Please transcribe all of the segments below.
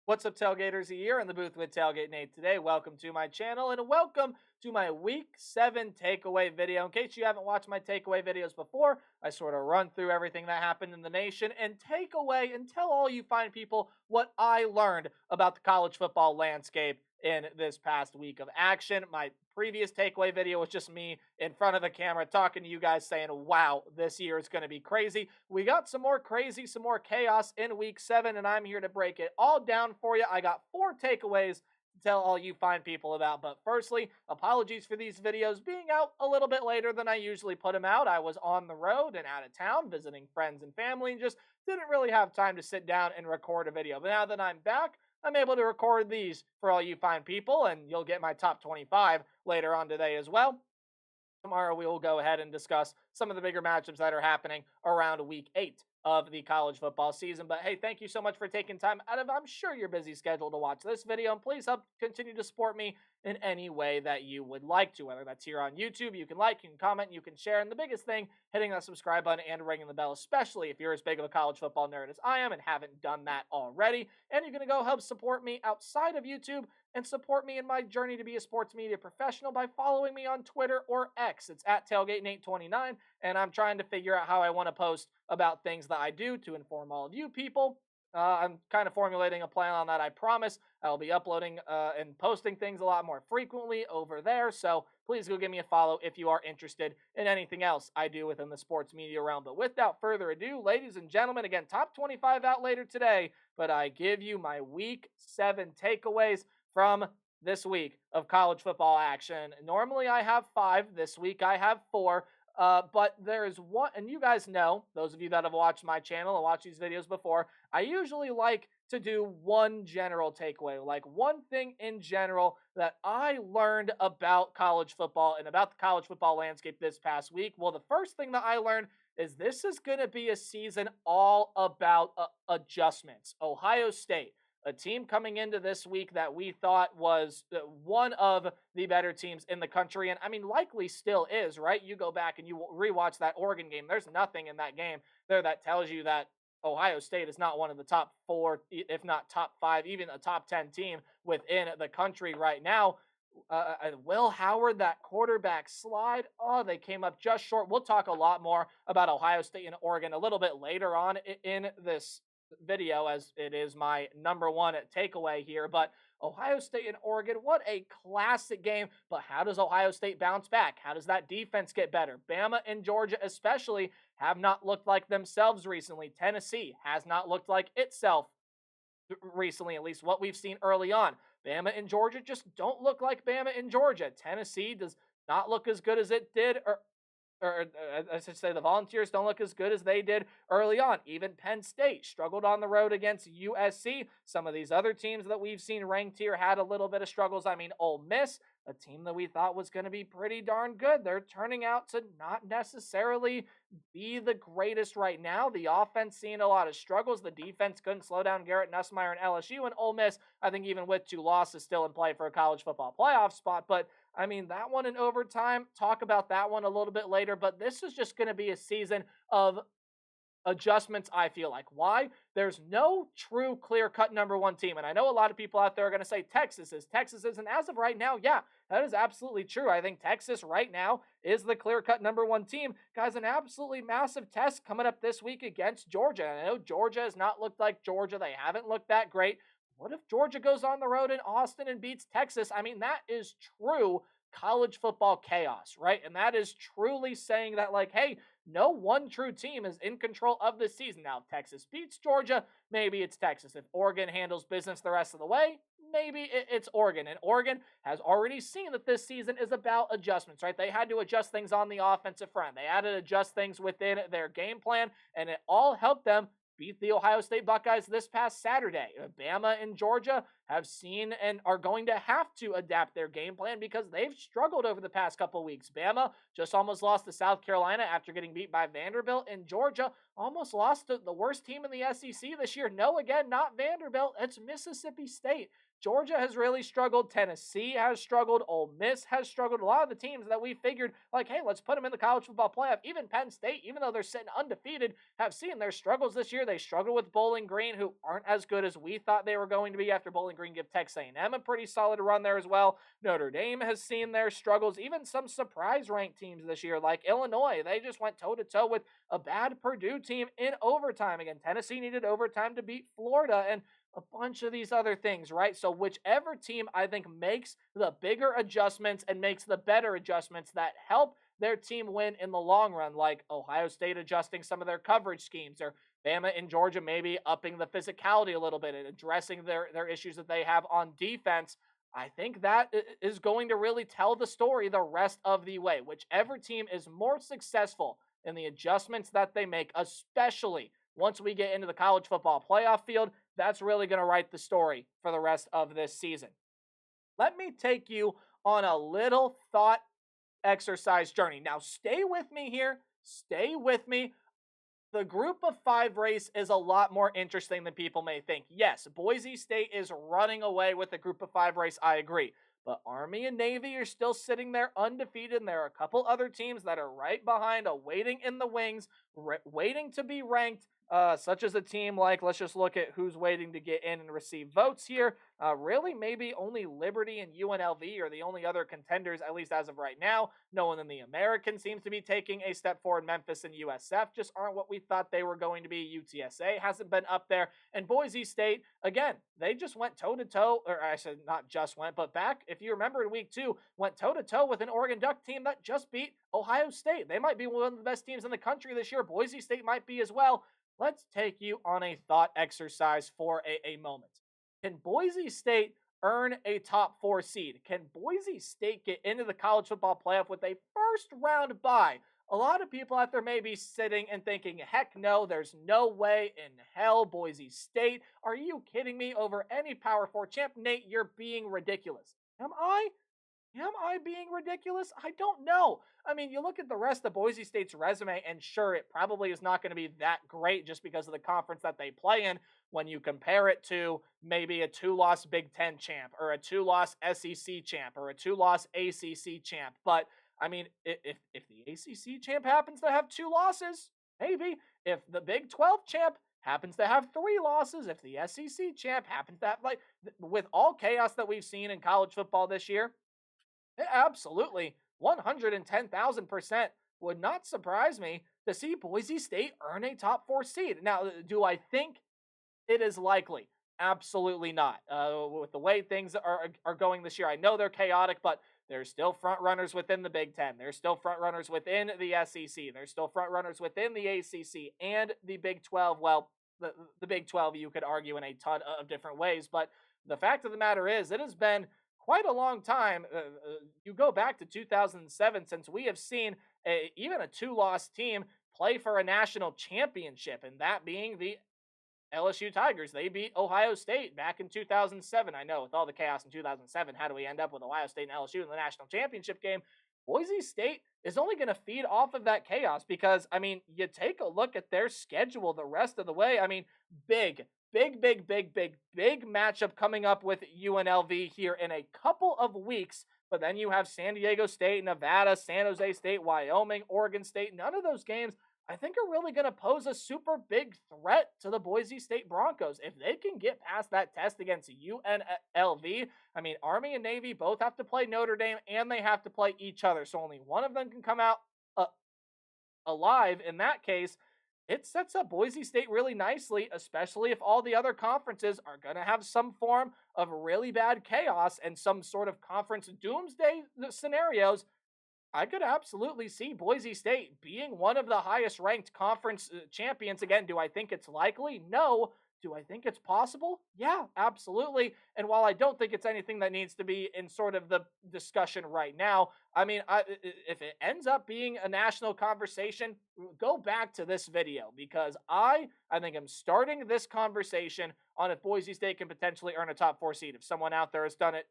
What's up, Tailgaters? Here in the booth with Tailgate Nate today. Welcome to my channel and welcome to my Week 7 takeaway video. In case you haven't watched my takeaway videos before, I sort of run through everything that happened in the nation and take away and tell all you fine people what I learned about the college football landscape in this past week of action. My previous takeaway video was just me in front of a camera talking to you guys saying, wow, this year is going to be crazy. We got some more crazy, some more chaos in week 7, and I'm here to break it all down for you. I got 4 takeaways to tell all you fine people about. But firstly, apologies for these videos being out a little bit later than I usually put them out. I was on the road and out of town visiting friends and family and just didn't really have time to sit down and record a video. But now that I'm back, I'm able to record these for all you fine people, and you'll get my top 25 later on today as well. Tomorrow we will go ahead and discuss some of the bigger matchups that are happening around week 8 of the college football season. But hey, thank you so much for taking time out of, I'm sure, your busy schedule to watch this video. And please help continue to support me in any way that you would like to, whether that's here on YouTube. You can like, you can comment, you can share. And the biggest thing, hitting that subscribe button and ringing the bell, especially if you're as big of a college football nerd as I am and haven't done that already. And you're going to go help support me outside of YouTube and support me in my journey to be a sports media professional by following me on Twitter or X. It's at TailgateNate29, and I'm trying to figure out how I want to post about things that I do to inform all of you people. I'm kind of formulating a plan on that, I promise. I'll be uploading and posting things a lot more frequently over there, so please go give me a follow if you are interested in anything else I do within the sports media realm. But without further ado, ladies and gentlemen, again, top 25 out later today, but I give you my Week 7 takeaways from this week of college football action. Normally I have 5. This week I have 4. But there is one, and you guys know, those of you that have watched my channel and watched these videos before, I usually like to do one general takeaway, like one thing in general that I learned about college football and about the college football landscape this past week. Well, the first thing that I learned is this is going to be a season all about adjustments. Ohio State, a team coming into this week that we thought was one of the better teams in the country. And I mean, likely still is, right? You go back and you rewatch that Oregon game. There's nothing in that game there that tells you that Ohio State is not one of the top 4, if not top 5, even a top 10 team within the country right now. Will Howard, that quarterback slide, oh, they came up just short. We'll talk a lot more about Ohio State and Oregon a little bit later on in this video, as it is my number 1 takeaway here. But Ohio State and Oregon, what a classic game. But how does Ohio State bounce back? How does that defense get better? Bama and Georgia especially have not looked like themselves recently. Tennessee has not looked like itself recently, at least what we've seen early on. Bama and Georgia just don't look like Bama and Georgia. Tennessee does not look as good as it did, or I should say the Volunteers don't look as good as they did early on. Even Penn State struggled on the road against USC. Some of these other teams that we've seen ranked here had a little bit of struggles. I mean, Ole Miss, a team that we thought was going to be pretty darn good, they're turning out to not necessarily be the greatest right now. The offense seeing a lot of struggles. The defense couldn't slow down Garrett Nussmeier and LSU. And Ole Miss, I think even with 2 losses, still in play for a college football playoff spot. But I mean, that one in overtime, talk about that one a little bit later, but this is just going to be a season of adjustments, I feel like. Why? There's no true clear-cut number 1 team, and I know a lot of people out there are going to say Texas is, and as of right now, yeah, that is absolutely true. I think Texas right now is the clear-cut number 1 team. Guys, an absolutely massive test coming up this week against Georgia, and I know Georgia has not looked like Georgia. They haven't looked that great. What if Georgia goes on the road in Austin and beats Texas? I mean, that is true college football chaos, right? And that is truly saying that, like, hey, no one true team is in control of this season. Now, if Texas beats Georgia, maybe it's Texas. If Oregon handles business the rest of the way, maybe it's Oregon. And Oregon has already seen that this season is about adjustments, right? They had to adjust things on the offensive front. They had to adjust things within their game plan, and it all helped them beat the Ohio State Buckeyes this past Saturday. Bama and Georgia have seen and are going to have to adapt their game plan because they've struggled over the past couple weeks. Bama just almost lost to South Carolina after getting beat by Vanderbilt, and Georgia almost lost to the worst team in the SEC this year. No, again, not Vanderbilt. It's Mississippi State. Georgia has really struggled. Tennessee has struggled. Ole Miss has struggled. A lot of the teams that we figured, like, hey, let's put them in the college football playoff. Even Penn State, even though they're sitting undefeated, have seen their struggles this year. They struggle with Bowling Green, who aren't as good as we thought they were going to be after Bowling Green give Texas A&M a pretty solid run there as well. Notre Dame has seen their struggles. Even some surprise ranked teams this year, like Illinois, they just went toe-to-toe with a bad Purdue team in overtime. Again, Tennessee needed overtime to beat Florida, and a bunch of these other things, right? So whichever team I think makes the bigger adjustments and makes the better adjustments that help their team win in the long run, like Ohio State adjusting some of their coverage schemes, or Bama and Georgia maybe upping the physicality a little bit and addressing their issues that they have on defense, I think that is going to really tell the story the rest of the way. Whichever team is more successful in the adjustments that they make, especially once we get into the college football playoff field, that's really going to write the story for the rest of this season. Let me take you on a little thought exercise journey. Now, stay with me here. Stay with me. The group of five race is a lot more interesting than people may think. Yes, Boise State is running away with the group of five race. I agree. But Army and Navy are still sitting there undefeated, and there are a couple other teams that are right behind, waiting in the wings, waiting to be ranked, such as a team like, let's just look at who's waiting to get in and receive votes here. Really, maybe only Liberty and UNLV are the only other contenders, at least as of right now. No one in the American seems to be taking a step forward. Memphis and USF just aren't what we thought they were going to be. UTSA hasn't been up there. And Boise State, again, they just went toe-to-toe, or I said not just went, but back, if you remember in week 2, went toe-to-toe with an Oregon Duck team that just beat Ohio State. They might be one of the best teams in the country this year. Boise State might be as well. Let's take you on a thought exercise for a moment. Can Boise State earn a top 4 seed? Can Boise State get into the college football playoff with a first round bye? A lot of people out there may be sitting and thinking, heck no, there's no way in hell. Boise State, are you kidding me? Over any Power 4 champ? Nate, you're being ridiculous. Am I? Am I being ridiculous? I don't know. I mean, you look at the rest of Boise State's resume, and sure, it probably is not going to be that great just because of the conference that they play in when you compare it to maybe a 2-loss Big Ten champ, or a 2-loss SEC champ, or a 2-loss ACC champ. But, I mean, if the ACC champ happens to have 2 losses, maybe. If the Big 12 champ happens to have 3 losses, if the SEC champ happens to have, like, with all chaos that we've seen in college football this year, it absolutely 110,000% would not surprise me to see Boise State earn a top 4 seed. Now, do I think it is likely? Absolutely not. With the way things are going this year, I know they're chaotic, but there's still front runners within the Big Ten. There's still front runners within the SEC. There's still front runners within the ACC and the Big 12. Well, the Big 12 you could argue in a ton of different ways, but the fact of the matter is, it has been quite a long time. You go back to 2007 since we have seen even a 2-loss team play for a national championship, and that being the LSU Tigers. They beat Ohio State back in 2007. I know, with all the chaos in 2007, how do we end up with Ohio State and LSU in the national championship game? Boise State is only going to feed off of that chaos because, I mean, you take a look at their schedule the rest of the way. I mean, big matchup coming up with UNLV here in a couple of weeks. But then you have San Diego State, Nevada, San Jose State, Wyoming, Oregon State. None of those games, I think, are really going to pose a super big threat to the Boise State Broncos. If they can get past that test against UNLV, I mean, Army and Navy both have to play Notre Dame, and they have to play each other. So only one of them can come out alive. In that case, it sets up Boise State really nicely, especially if all the other conferences are going to have some form of really bad chaos and some sort of conference doomsday scenarios. I could absolutely see Boise State being one of the highest ranked conference champions. Again, do I think it's likely? No. Do I think it's possible? Yeah, absolutely. And while I don't think it's anything that needs to be in sort of the discussion right now, I mean, if it ends up being a national conversation, go back to this video because I think I'm starting this conversation on if Boise State can potentially earn a top 4 seed. If someone out there has done it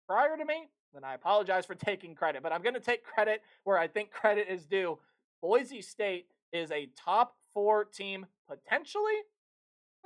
prior to me, then I apologize for taking credit. But I'm going to take credit where I think credit is due. Boise State is a top 4 team potentially.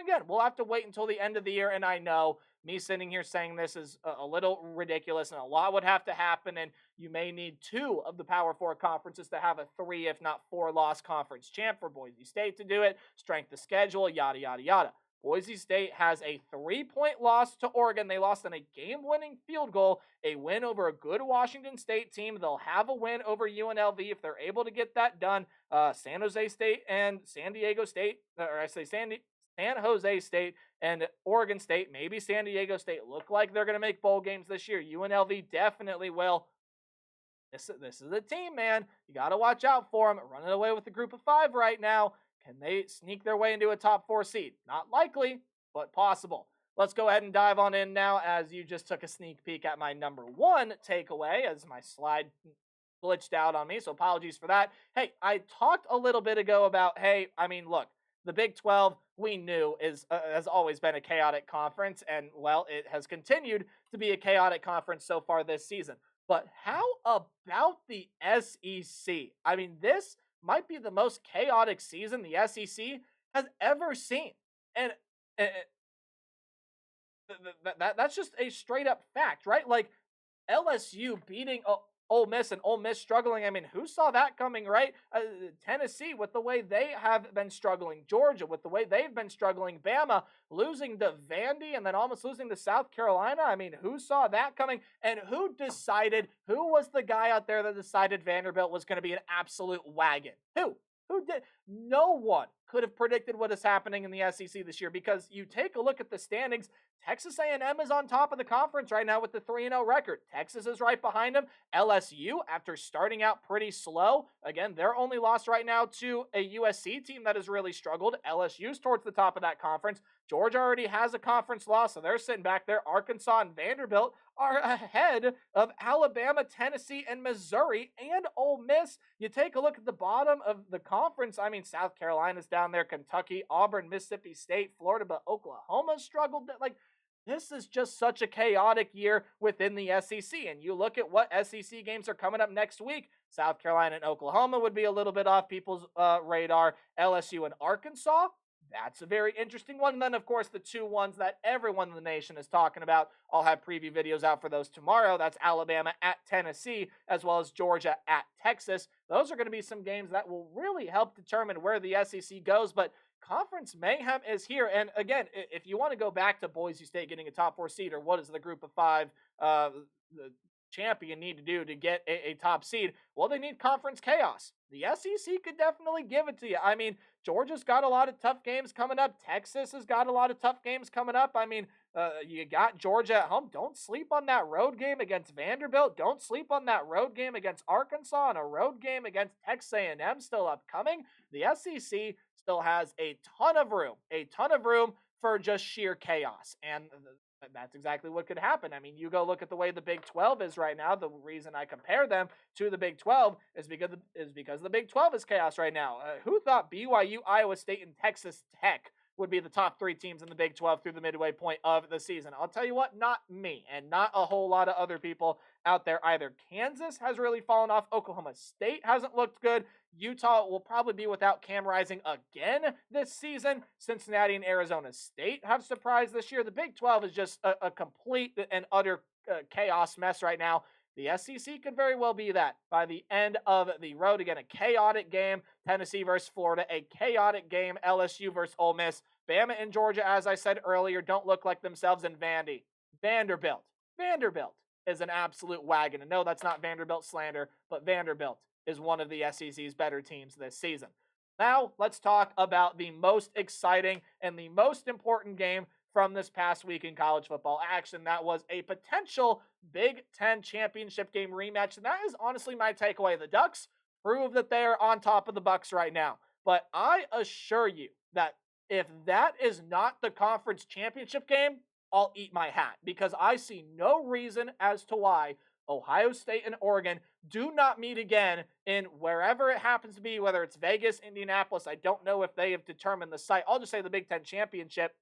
Again, we'll have to wait until the end of the year, and I know me sitting here saying this is a little ridiculous, and a lot would have to happen, and you may need 2 of the Power 4 conferences to have a 3, if not 4-loss conference champ for Boise State to do it, strength of schedule, yada, yada, yada. Boise State has a 3-point loss to Oregon. They lost on a game-winning field goal, a win over a good Washington State team. They'll have a win over UNLV if they're able to get that done. San Jose State and San Diego State, or I say San Jose State and Oregon State, maybe San Diego State, look like they're going to make bowl games this year. UNLV definitely will. This is a team, man. You got to watch out for them. Running away with the group of 5 right now. Can they sneak their way into a top 4 seed? Not likely, but possible. Let's go ahead and dive on in now, as you just took a sneak peek at my number 1 takeaway, as my slide glitched out on me, so apologies for that. Hey, I talked a little bit ago about, look, the Big 12, we knew, has always been a chaotic conference, and, well, it has continued to be a chaotic conference so far this season. But how about the SEC? I mean, this might be the most chaotic season the SEC has ever seen. And that's just a straight-up fact, right? Like, LSU beating Ole Miss and Ole Miss struggling. I mean, who saw that coming, right? Tennessee with the way they have been struggling. Georgia with the way they've been struggling. Bama losing to Vandy and then almost losing to South Carolina. I mean, who saw that coming? And who was the guy out there that decided Vanderbilt was going to be an absolute wagon? Who did? No one could have predicted what is happening in the SEC this year, because you take a look at the standings. Texas A&M is on top of the conference right now with the 3-0 record. Texas is right behind them. LSU, after starting out pretty slow, again, they're only lost right now to a USC team that has really struggled. LSU's towards the top of that conference. Georgia already has a conference loss, so they're sitting back there. Arkansas and Vanderbilt are ahead of Alabama, Tennessee, and Missouri, and Ole Miss. You take a look at the bottom of the conference. I mean, South Carolina's down there, Kentucky, Auburn, Mississippi State, Florida, but Oklahoma struggled. Like, this is just such a chaotic year within the SEC. And you look at what SEC games are coming up next week. South Carolina and Oklahoma would be a little bit off people's radar. LSU and Arkansas, that's a very interesting one. And then, of course, the 2 ones that everyone in the nation is talking about. I'll have preview videos out for those tomorrow. That's Alabama at Tennessee, as well as Georgia at Texas. Those are going to be some games that will really help determine where the SEC goes. But conference mayhem is here. And again, if you want to go back to Boise State getting a top 4 seed, or what is the group of 5 the champion need to do to get a top seed, well, they need conference chaos. The SEC could definitely give it to you. I mean, Georgia's got a lot of tough games coming up. Texas has got a lot of tough games coming up. I mean, you got Georgia at home. Don't sleep on that road game against Vanderbilt. Don't sleep on that road game against Arkansas, and a road game against Texas A&M still upcoming. The SEC still has a ton of room for just sheer chaos. And that's exactly what could happen. I mean, you go look at the way the Big 12 is right now. The reason I compare them to the Big 12 is because the Big 12 is chaos right now. Who thought BYU, Iowa State, and Texas Tech would be the top 3 teams in the Big 12 through the midway point of the season? I'll tell you what, not me, and not a whole lot of other people out there either. Kansas has really fallen off. Oklahoma State hasn't looked good. Utah will probably be without Cam Rising again this season. Cincinnati and Arizona State have surprised this year. The Big 12 is just a complete and utter chaos mess right now. The SEC could very well be that by the end of the road. Again, a chaotic game, Tennessee versus Florida, a chaotic game, LSU versus Ole Miss. Bama and Georgia, as I said earlier, don't look like themselves. And Vanderbilt is an absolute wagon. And no, that's not Vanderbilt slander, but Vanderbilt is one of the SEC's better teams this season. Now, let's talk about the most exciting and the most important game from this past week in college football action. That was a potential Big Ten championship game rematch. And that is honestly my takeaway. The Ducks prove that they are on top of the Bucks right now. But I assure you that if that is not the conference championship game, I'll eat my hat, because I see no reason as to why Ohio State and Oregon do not meet again in wherever it happens to be, whether it's Vegas, Indianapolis. I don't know if they have determined the site. I'll just say the Big Ten championship.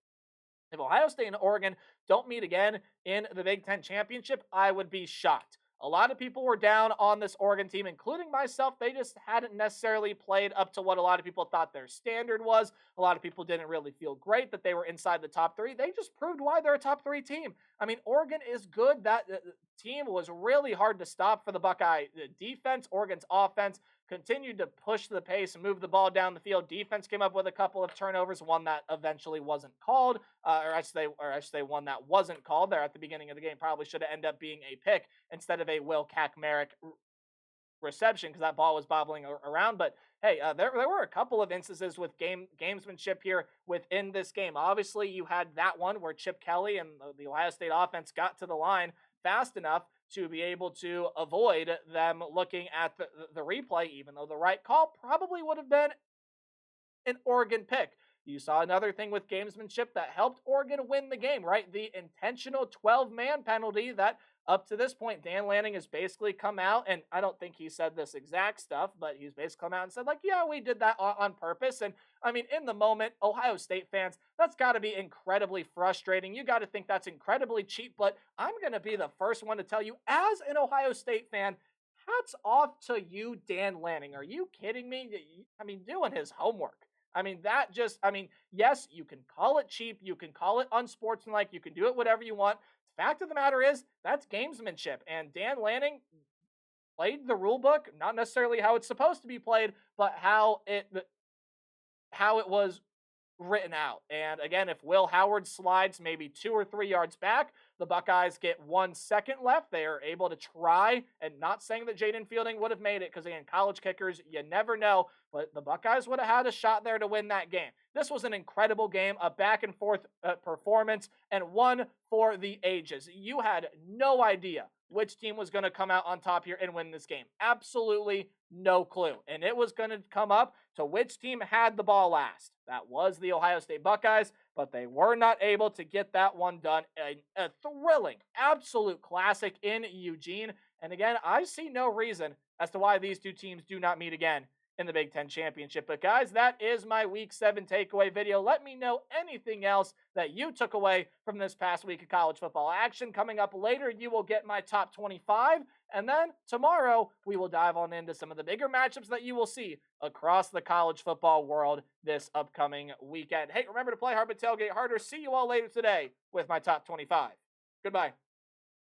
If Ohio State and Oregon don't meet again in the Big Ten championship, I would be shocked. A lot of people were down on this Oregon team, including myself. They just hadn't necessarily played up to what a lot of people thought their standard was. A lot of people didn't really feel great that they were inside the top three. They just proved why they're a top three team. I mean, Oregon is good. That team was really hard to stop for the Buckeye defense. Oregon's offense continued to push the pace and move the ball down the field. Defense came up with a couple of turnovers, one that eventually wasn't called, or I should say one that wasn't called there at the beginning of the game. Probably should have ended up being a pick instead of a Will Kaczmarek reception because that ball was bobbling around. But hey, there were a couple of instances with gamesmanship here within this game. Obviously, you had that one where Chip Kelly and the Ohio State offense got to the line fast enough to be able to avoid them looking at the replay, even though the right call probably would have been an Oregon pick. You saw another thing with gamesmanship that helped Oregon win the game, right? The intentional 12-man penalty that up to this point, Dan Lanning has basically come out, and I don't think he said this exact stuff, but he's basically come out and said, like, yeah, we did that on purpose. And I mean, in the moment, Ohio State fans, that's got to be incredibly frustrating. You got to think that's incredibly cheap, but I'm going to be the first one to tell you, as an Ohio State fan, hats off to you, Dan Lanning. Are you kidding me? I mean, doing his homework. I mean, yes, you can call it cheap. You can call it unsportsmanlike. You can do it whatever you want. Fact of the matter is, that's gamesmanship. And Dan Lanning played the rule book, not necessarily how it's supposed to be played, but how it was written out. And again, if Will Howard slides maybe 2 or 3 yards back, the Buckeyes get 1 second left. They are able to try, and not saying that Jaden Fielding would have made it, because again, college kickers, you never know, but the Buckeyes would have had a shot there to win that game. This was an incredible game, a back and forth performance, and one for the ages. You had no idea which team was going to come out on top here and win this game. Absolutely no clue. And it was going to come up to which team had the ball last. That was the Ohio State Buckeyes, but they were not able to get that one done. A thrilling, absolute classic in Eugene. And again, I see no reason as to why these two teams do not meet again in the Big Ten Championship. But guys, that is my Week 7 takeaway video. Let me know anything else that you took away from this past week of college football action. Coming up later, you will get my top 25. And then tomorrow, we will dive on into some of the bigger matchups that you will see across the college football world this upcoming weekend. Hey, remember to play hard but tailgate harder. See you all later today with my top 25. Goodbye.